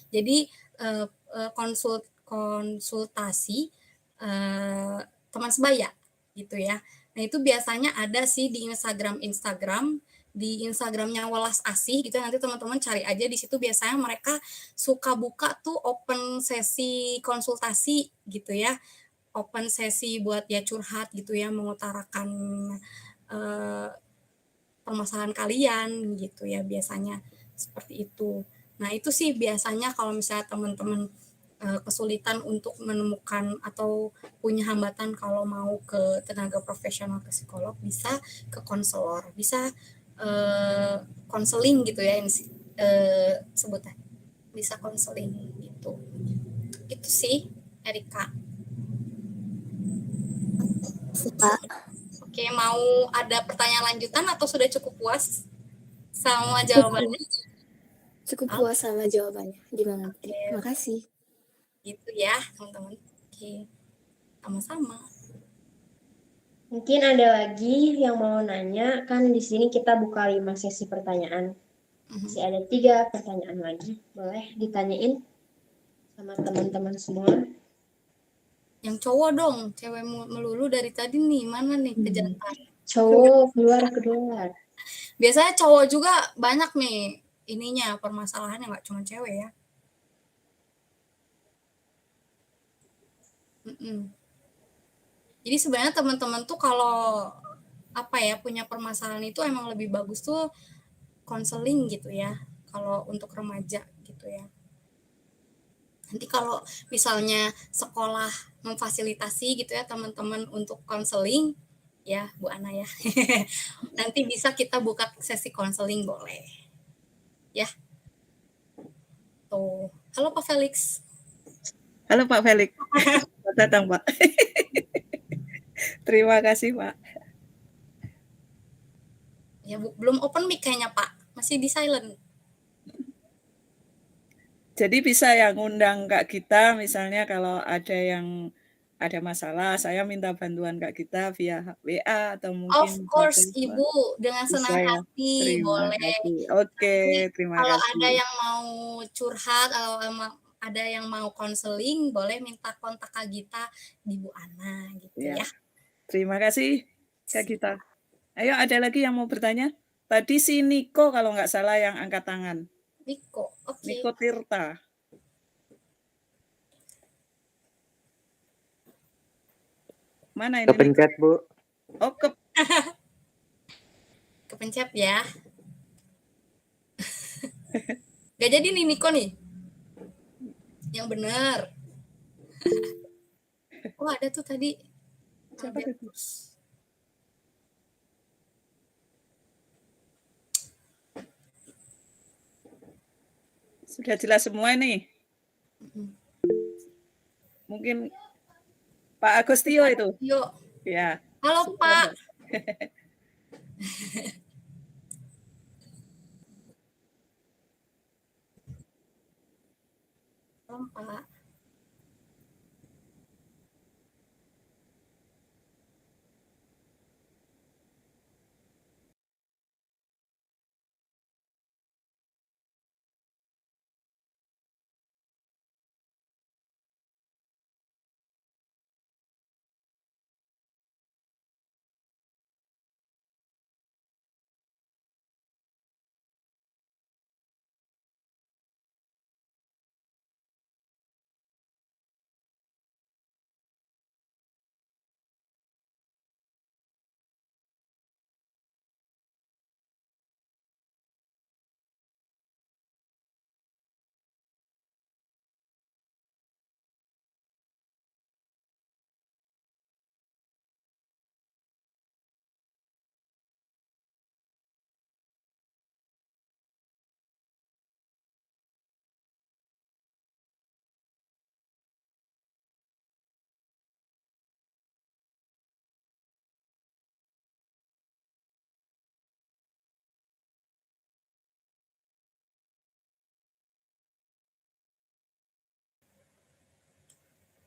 Jadi konsultasi teman sebaya gitu ya. Nah itu biasanya ada sih di Instagramnya Welas Asih gitu, nanti teman-teman cari aja di situ, biasanya mereka suka buka tuh open sesi konsultasi gitu ya, open sesi buat ya curhat gitu ya, mengutarakan permasalahan kalian gitu ya, biasanya seperti itu. Nah itu sih biasanya kalau misalnya teman-teman kesulitan untuk menemukan atau punya hambatan kalau mau ke tenaga profesional, ke psikolog, bisa ke konselor, bisa konseling gitu ya, sebutnya bisa konseling gitu. Itu sih Erika. Oke, mau ada pertanyaan lanjutan atau sudah cukup puas sama jawabannya? Cukup puas sama jawabannya. Gimana? Makasih. Gitu ya, teman-teman. Oke, sama-sama. Mungkin ada lagi yang mau nanya, kan di sini kita buka 5 sesi pertanyaan. Masih ada 3 pertanyaan lagi, boleh ditanyain sama teman-teman semua. Yang cowok dong, cewek melulu dari tadi nih, mana nih kejantan? Cowok keluar. Biasanya cowok juga banyak nih ininya, permasalahannya, nggak cuma cewek ya. Jadi sebenarnya teman-teman tuh kalau punya permasalahan itu emang lebih bagus tuh konseling gitu ya, kalau untuk remaja gitu ya. Nanti kalau misalnya sekolah memfasilitasi gitu ya teman-teman untuk konseling, ya Bu Ana ya, nanti bisa kita buka sesi konseling, boleh ya. Tuh, halo Pak Felix. Halo Pak Felix. Selamat datang Pak. Terima kasih Pak. Ya Bu, belum open mic kayaknya Pak, masih di silent. Jadi bisa yang ngundang Kak Gita, misalnya kalau ada masalah, saya minta bantuan Kak Gita via WA atau mungkin Of course Ibu, dengan senang ya. hati, Terima boleh. kasih. Oke, terima kalau kasih. ada yang mau curhat atau ada yang mau konseling, boleh minta kontak Kak Gita di Bu Ana gitu ya. Terima kasih Kak Gita. Ayo ada lagi yang mau bertanya? Tadi si Niko kalau nggak salah yang angkat tangan. Niko, oke. Niko Tirta. Mana ini? Kepencet, Bu. Oh, Kepencet ya. Gak jadi nih Niko nih. Yang benar. Oh ada tuh tadi. Siapa itu? Sudah jelas semua nih. Mungkin Pak Agustio itu. Yuk. Ya. Halo Pak. Halo Pak.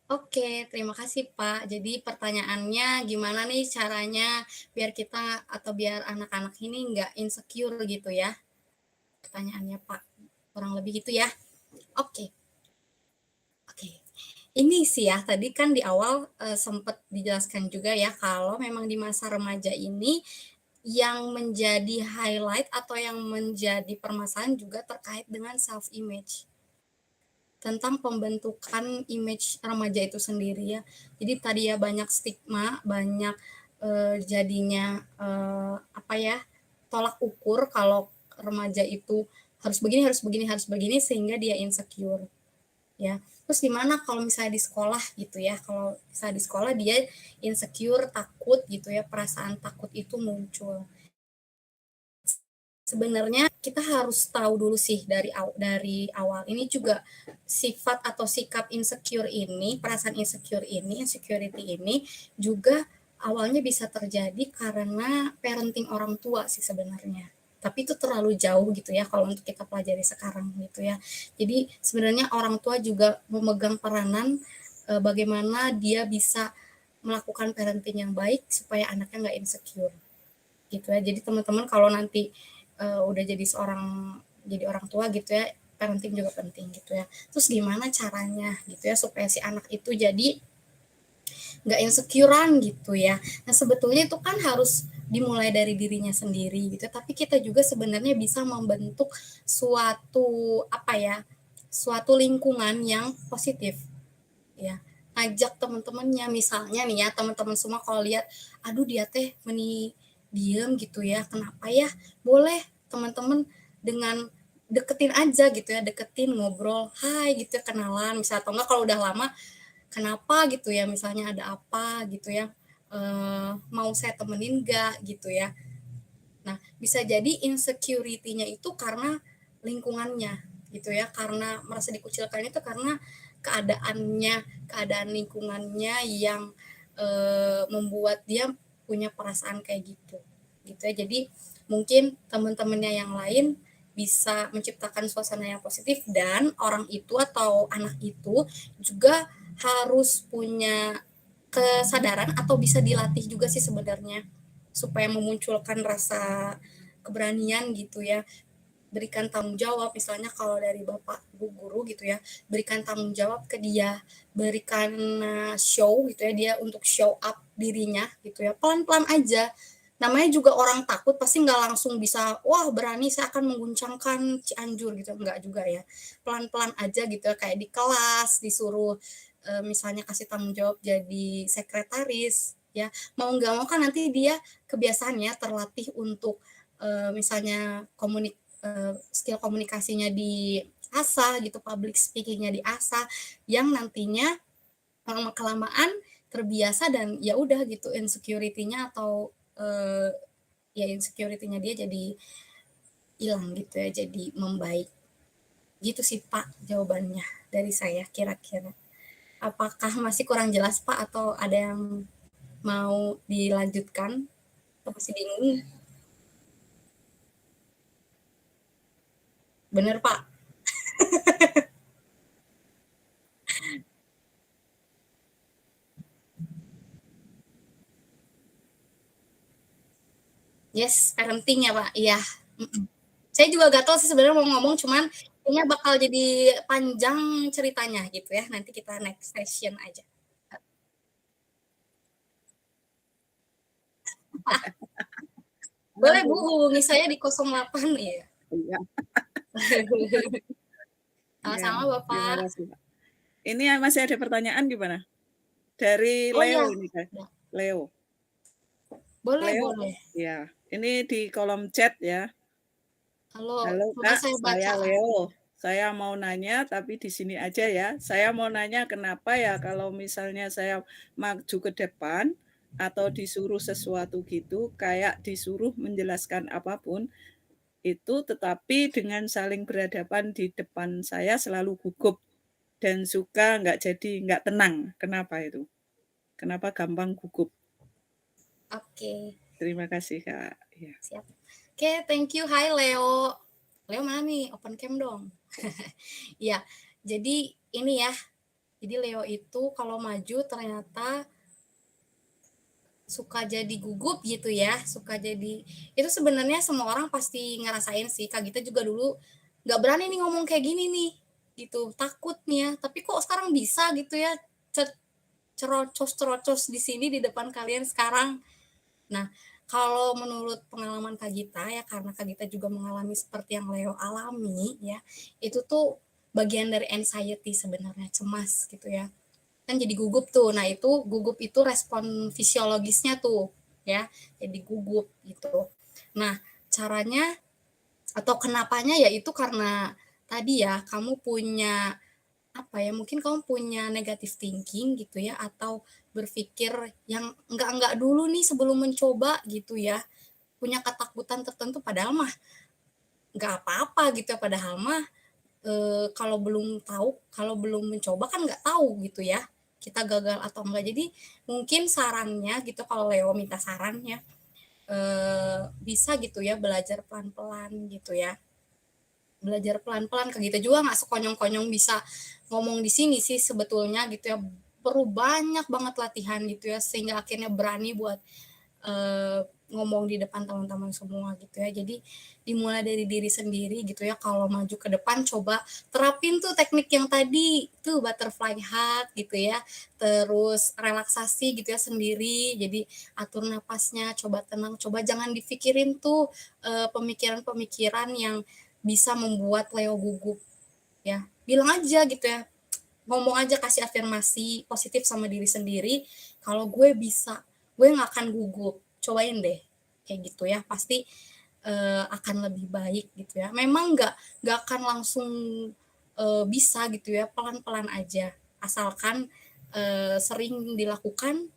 Oke, terima kasih Pak. Jadi pertanyaannya gimana nih caranya biar kita atau biar anak-anak ini nggak insecure gitu ya? Pertanyaannya Pak, kurang lebih gitu ya. Oke. Ini sih ya, tadi kan di awal sempat dijelaskan juga ya kalau memang di masa remaja ini yang menjadi highlight atau yang menjadi permasalahan juga terkait dengan self image. Tentang pembentukan image remaja itu sendiri ya. Jadi tadi ya banyak stigma, banyak jadinya apa ya, tolak ukur kalau remaja itu harus begini sehingga dia insecure. Ya. Terus gimana kalau misalnya di sekolah gitu ya, kalau misalnya di sekolah dia insecure, takut gitu ya, perasaan takut itu muncul. Sebenarnya kita harus tahu dulu sih dari awal. Ini juga sifat atau sikap insecure ini, perasaan insecure ini, insecurity ini juga awalnya bisa terjadi karena parenting orang tua sih sebenarnya. Tapi itu terlalu jauh gitu ya kalau untuk kita pelajari sekarang gitu ya. Jadi sebenarnya orang tua juga memegang peranan bagaimana dia bisa melakukan parenting yang baik supaya anaknya nggak insecure gitu ya. Jadi teman-teman kalau nanti udah jadi orang tua gitu ya, parenting juga penting gitu ya. Terus gimana caranya gitu ya supaya si anak itu jadi nggak insecurean gitu ya. Nah sebetulnya itu kan harus dimulai dari dirinya sendiri gitu. Tapi kita juga sebenarnya bisa membentuk suatu suatu lingkungan yang positif ya. Ajak teman-temannya, misalnya nih ya teman-teman semua kalau lihat, aduh dia teh diem gitu ya, kenapa ya, boleh teman-teman dengan deketin aja gitu ya, deketin, ngobrol, hai gitu ya, kenalan misalnya, atau enggak kalau udah lama, kenapa gitu ya, misalnya ada apa gitu ya, mau saya temenin enggak gitu ya. Nah bisa jadi insecurity-nya itu karena lingkungannya gitu ya, karena merasa dikucilkan itu karena keadaan lingkungannya yang membuat dia punya perasaan kayak gitu ya. Jadi mungkin teman-temannya yang lain bisa menciptakan suasana yang positif, dan orang itu atau anak itu juga harus punya kesadaran atau bisa dilatih juga sih sebenarnya supaya memunculkan rasa keberanian gitu ya. berikan tanggung jawab, misalnya kalau dari Bapak Bu guru gitu ya, berikan tanggung jawab ke dia, berikan show gitu ya, dia untuk show up dirinya gitu ya, pelan-pelan aja. Namanya juga orang takut pasti nggak langsung bisa, wah berani saya akan mengguncangkan Cianjur gitu, enggak juga ya. Pelan-pelan aja gitu ya, kayak di kelas disuruh misalnya kasih tanggung jawab jadi sekretaris ya, mau nggak mau kan nanti dia kebiasaannya terlatih untuk misalnya skill komunikasinya diasah gitu, public speaking-nya diasah, yang nantinya lama-kelamaan terbiasa dan ya udah gitu insecurity-nya atau ya insecurity-nya dia jadi hilang gitu ya, jadi membaik. Gitu sih Pak jawabannya dari saya kira-kira. Apakah masih kurang jelas Pak atau ada yang mau dilanjutkan? Atau masih bingung? Bener Pak? Yes, parenting ya Pak, iya. Saya juga gatel sih sebenarnya mau ngomong, cuman kayaknya bakal jadi panjang ceritanya gitu ya, nanti kita next session aja. Boleh Bu, hubungi saya di 08 ya. Iya. Sama-sama Terima Bapak. kasih, Pak. Ini masih ada pertanyaan gimana? Dari Oh Leo iya. ini kan? Leo. Boleh, Leo, boleh. ya. Ini di kolom chat ya. Halo, Halo coba Kak, saya saya baca. Leo. Saya mau nanya, tapi di sini aja ya. Saya mau nanya kenapa ya kalau misalnya saya maju ke depan atau disuruh sesuatu gitu, kayak disuruh menjelaskan apapun, itu tetapi dengan saling berhadapan di depan saya selalu gugup dan suka nggak tenang. Kenapa itu? Kenapa gampang gugup? Oke. Terima kasih Kak. Ya. Siap. Oke, thank you. Hai Leo. Leo mana nih? Open cam dong. Ya, jadi ini ya. Jadi Leo itu kalau maju ternyata suka jadi gugup gitu ya, suka jadi itu sebenarnya semua orang pasti ngerasain sih. Kak Gita juga dulu nggak berani nih ngomong kayak gini nih, gitu, takut nih ya. Tapi kok sekarang bisa gitu ya, cerocos-cerocos di sini di depan kalian sekarang. Nah, kalau menurut pengalaman Kak Gita ya, karena Kak Gita juga mengalami seperti yang Leo alami ya, itu tuh bagian dari anxiety sebenarnya, cemas gitu ya. Kan jadi gugup tuh. Nah, itu gugup itu respon fisiologisnya tuh ya, jadi gugup gitu. Nah, caranya atau kenapanya ya itu karena tadi ya kamu punya apa ya, mungkin kamu punya negative thinking gitu ya, atau berpikir yang enggak dulu nih sebelum mencoba gitu ya, punya ketakutan tertentu padahal mah nggak apa-apa gitu ya, padahal mah kalau belum tahu, kalau belum mencoba kan nggak tahu gitu ya, kita gagal atau enggak. Jadi mungkin sarannya gitu, kalau Leo minta sarannya bisa gitu ya belajar pelan-pelan gitu ya. Belajar pelan-pelan, Kak Gita juga nggak sekonyong-konyong bisa ngomong di sini sih sebetulnya gitu ya. Perlu banyak banget latihan gitu ya, sehingga akhirnya berani buat ngomong di depan teman-teman semua gitu ya. Jadi dimulai dari diri sendiri gitu ya. Kalau maju ke depan coba terapin tuh teknik yang tadi tuh, butterfly hug gitu ya. Terus relaksasi gitu ya sendiri. Jadi atur napasnya, coba tenang, coba jangan dipikirin tuh pemikiran-pemikiran yang bisa membuat Leo gugup ya. Bilang aja gitu ya. Ngomong aja, kasih afirmasi positif sama diri sendiri. Kalau gue bisa, gue nggak akan gugup, cobain deh kayak gitu ya, pasti akan lebih baik gitu ya. Memang nggak akan langsung bisa gitu ya, pelan-pelan aja, asalkan sering dilakukan.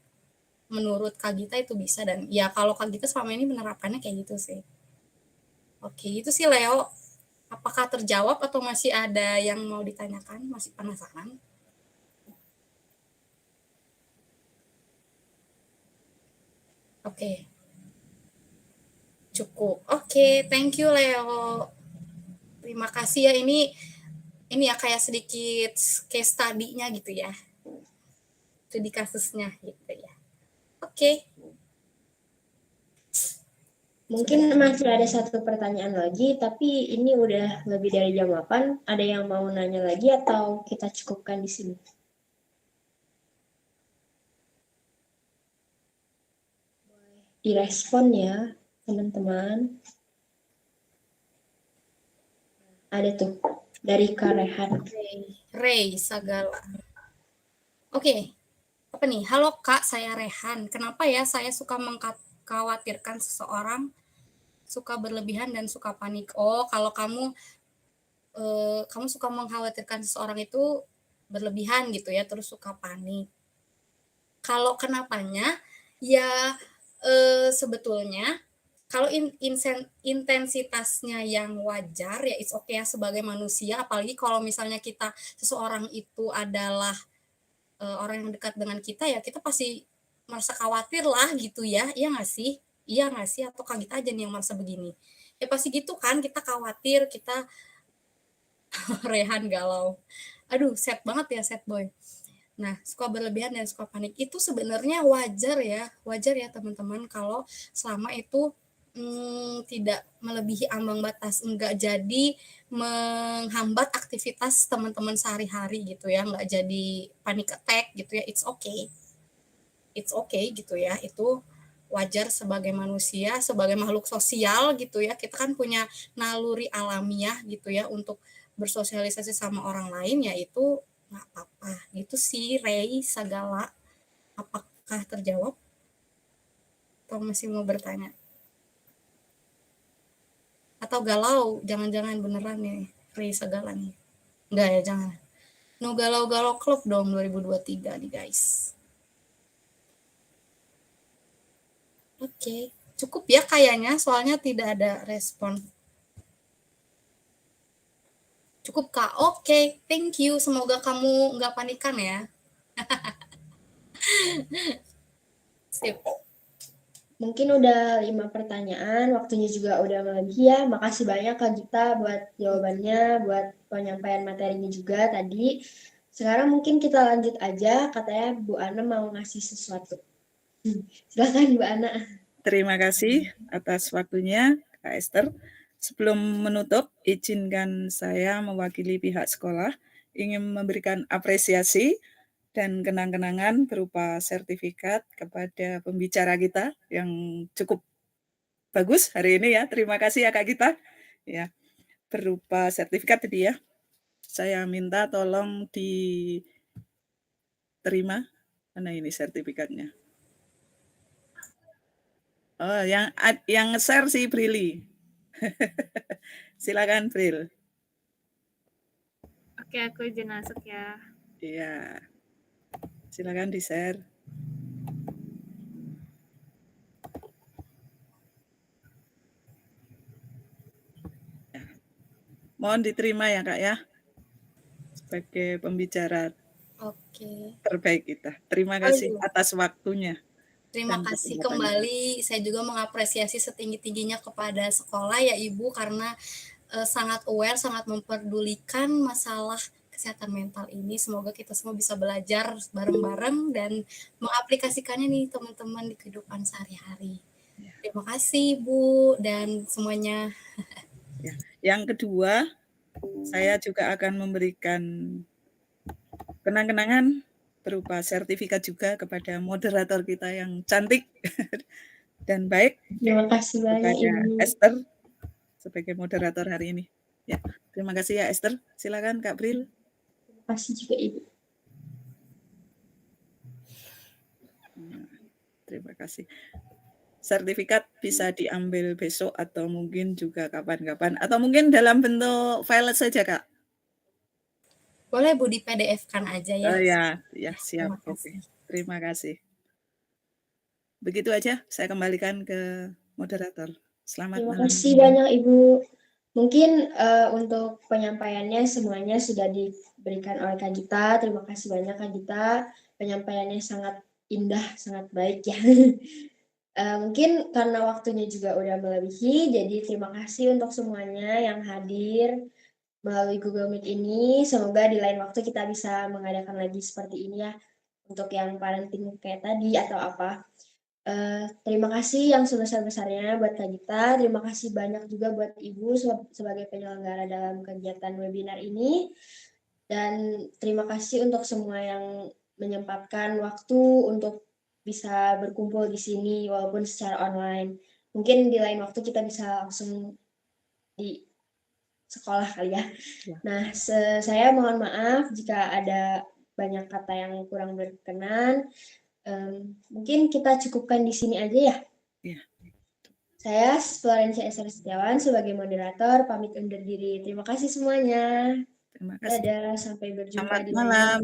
Menurut Kak Gita itu bisa, dan ya kalau Kak Gita selama ini menerapkannya kayak gitu sih. Oke, itu sih Leo. Apakah terjawab atau masih ada yang mau ditanyakan? Masih penasaran? Oke. Cukup. Oke, thank you Leo. Terima kasih ya, ini ya kayak sedikit case study-nya gitu ya. Studi kasusnya gitu ya. Oke. Mungkin masih ada satu pertanyaan lagi, tapi ini udah lebih dari jam 8. Ada yang mau nanya lagi atau kita cukupkan di sini? Direspon ya, teman-teman. Ada tuh, dari Kak Rehan. Ray Sagala. Oke, apa nih? Halo Kak, saya Rehan. Kenapa ya saya suka mengkhawatirkan seseorang, suka berlebihan dan suka panik? Oh, kalau kamu suka mengkhawatirkan seseorang itu berlebihan gitu ya, terus suka panik. Kalau kenapanya, ya sebetulnya kalau intensitasnya yang wajar ya it's okay ya sebagai manusia, apalagi kalau misalnya seseorang itu adalah orang yang dekat dengan kita ya kita pasti merasa khawatir lah gitu ya, iya nggak sih? Iya nggak sih? Atau kaget aja nih yang merasa begini? Ya pasti gitu kan, kita khawatir, kita rehan galau. Aduh, sad banget ya, sad boy. Nah, suka berlebihan dan suka panik itu sebenarnya wajar ya teman-teman kalau selama itu tidak melebihi ambang batas, enggak jadi menghambat aktivitas teman-teman sehari-hari gitu ya, enggak jadi panic attack gitu ya, it's okay gitu ya, itu wajar sebagai manusia, sebagai makhluk sosial gitu ya, kita kan punya naluri alamiah gitu ya untuk bersosialisasi sama orang lain, yaitu nggak apa-apa gitu sih. Ray Sagala, apakah terjawab atau masih mau bertanya atau galau? Jangan-jangan beneran nih Ray Sagala nih, enggak ya, jangan. No galau-galau klub dong 2023 nih guys. Oke, cukup ya kayaknya soalnya tidak ada respon. Cukup Kak, oke, thank you, semoga kamu nggak panikan ya. Sip. Mungkin udah 5 pertanyaan, waktunya juga udah melebihi ya. Makasih banyak Kak Gita buat jawabannya, buat penyampaian materinya juga tadi. Sekarang mungkin kita lanjut aja, katanya Bu Ana mau ngasih sesuatu. Silakan Bu Ana. Terima kasih atas waktunya, Kak Esther. Sebelum menutup, izinkan saya mewakili pihak sekolah ingin memberikan apresiasi dan kenang-kenangan berupa sertifikat kepada pembicara kita yang cukup bagus hari ini ya. Terima kasih ya Kak Gita. Ya, berupa sertifikat tadi ya. Saya minta tolong diterima. Mana ini sertifikatnya? Oh, yang share si Brili. Silakan Bril. Oke, aku izin masuk ya. Iya. Silakan di-share. Ya. Mohon diterima ya Kak ya. Sebagai pembicara terbaik kita. Terima kasih atas waktunya. Terima kasih kembali. Saya juga mengapresiasi setinggi-tingginya kepada sekolah ya Ibu karena sangat aware, sangat memperdulikan masalah kesehatan mental ini. Semoga kita semua bisa belajar bareng-bareng dan mengaplikasikannya nih teman-teman di kehidupan sehari-hari. Ya. Terima kasih Bu dan semuanya. Ya. Yang kedua, saya juga akan memberikan kenang-kenangan berupa sertifikat juga kepada moderator kita yang cantik dan baik. Terima kasih banyak Ibu Esther sebagai moderator hari ini. Ya, terima kasih ya Esther. Silakan Kak Bril. Terima kasih juga Ibu. Terima kasih. Sertifikat bisa diambil besok atau mungkin juga kapan-kapan atau mungkin dalam bentuk file saja Kak. Boleh Bu di PDF-kan aja ya. Oh ya, ya siap. Oke. Terima kasih. Begitu aja, saya kembalikan ke moderator. Selamat malam. Terima kasih banyak Ibu. Mungkin untuk penyampaiannya semuanya sudah diberikan oleh Kak Gita. Terima kasih banyak Kak Gita. Penyampaiannya sangat indah, sangat baik ya. Mungkin karena waktunya juga udah melebihi, jadi terima kasih untuk semuanya yang hadir melalui Google Meet ini. Semoga di lain waktu kita bisa mengadakan lagi seperti ini ya, untuk yang parenting kayak tadi atau apa. Terima kasih yang sebesar-besarnya buat Kak Gita. Terima kasih banyak juga buat Ibu sebagai penyelenggara dalam kegiatan webinar ini. Dan terima kasih untuk semua yang menyempatkan waktu untuk bisa berkumpul di sini walaupun secara online. Mungkin di lain waktu kita bisa langsung di sekolah kali ya. Nah, saya mohon maaf jika ada banyak kata yang kurang berkenan. Mungkin kita cukupkan di sini aja ya. Iya. Saya Florencia Esther Setiawan sebagai moderator pamit undur diri. Terima kasih semuanya. Terima kasih. Dadah, sampai berjumpa Selamat di malam.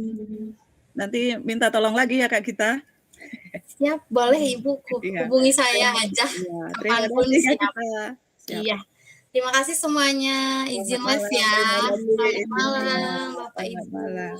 Nanti minta tolong lagi ya Kak Gita. Siap, boleh Ibu Iya. hubungi saya aja Iya, terima kapanpun kasih Kak siap. Gita. Siap. Iya. Terima kasih semuanya. Izin Selamat live ya. malam. Selamat malam Bapak Selamat Ibu. malam.